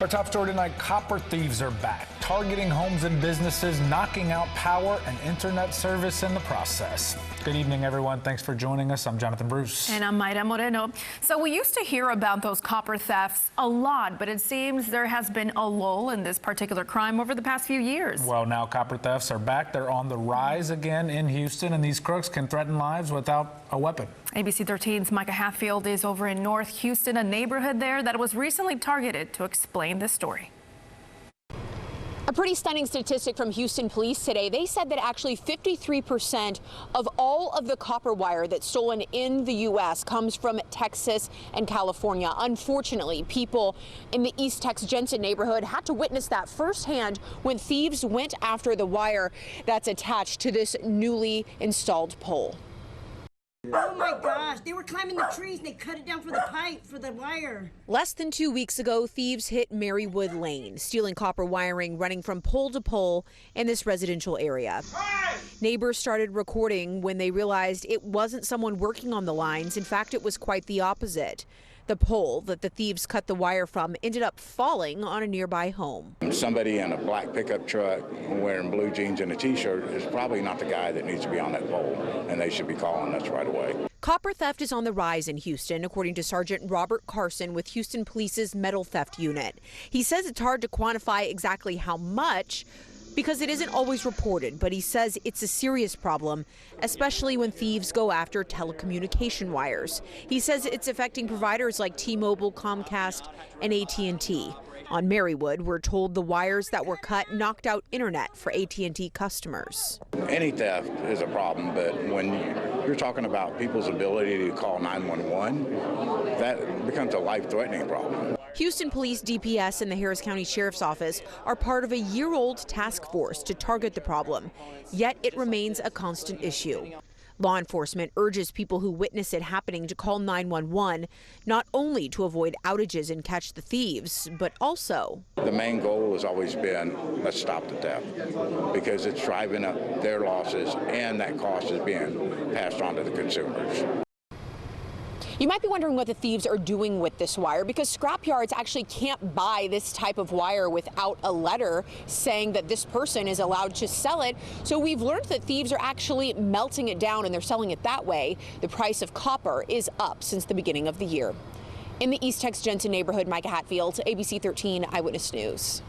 Our top story tonight, copper thieves are back, targeting homes and businesses, knocking out power and internet service in the process. Good evening, everyone. Thanks for joining us. I'm Jonathan Bruce. And I'm Mayra Moreno. So we used to hear about those copper thefts a lot, but it seems there has been a lull in this particular crime over the past few years. Well, now copper thefts are back. They're on the rise again in Houston, and these crooks can threaten lives without a weapon. ABC 13's Micah Hatfield is over in North Houston, a neighborhood there that was recently targeted, to explain this story. A pretty stunning statistic from Houston police today. They said that actually 53% of all of the copper wire that's stolen in the U.S. comes from Texas and California. Unfortunately, people in the East Tex Jensen neighborhood had to witness that firsthand when thieves went after the wire that's attached to this newly installed pole. Oh my gosh, they were climbing the trees and they cut it down for the pipe, for the wire. Less than 2 weeks ago, thieves hit Marywood Lane, stealing copper wiring running from pole to pole in this residential area. Neighbors started recording when they realized it wasn't someone working on the lines. In fact, it was quite the opposite. The pole that the thieves cut the wire from ended up falling on a nearby home. Somebody in a black pickup truck wearing blue jeans and a t-shirt is probably not the guy that needs to be on that pole, and they should be calling us right away. Copper theft is on the rise in Houston, according to Sergeant Robert Carson with Houston Police's Metal Theft Unit. He says it's hard to quantify exactly how much, because it isn't always reported, but he says it's a serious problem, especially when thieves go after telecommunication wires. He says it's affecting providers like T-Mobile, Comcast, and AT&T. On Marywood, we're told the wires that were cut knocked out internet for AT&T customers. Any theft is a problem, but when you're talking about people's ability to call 911, that becomes a life-threatening problem. Houston Police, DPS, and the Harris County Sheriff's Office are part of a year-old task force to target the problem, yet it remains a constant issue. Law enforcement urges people who witness it happening to call 911, not only to avoid outages and catch the thieves, but also. The main goal has always been, let's stop the theft, because it's driving up their losses, and that cost is being passed on to the consumers. You might be wondering what the thieves are doing with this wire, because scrapyards actually can't buy this type of wire without a letter saying that this person is allowed to sell it. So we've learned that thieves are actually melting it down and they're selling it that way. The price of copper is up since the beginning of the year. In the East Tex Jensen neighborhood, Micah Hatfield, ABC 13 Eyewitness News.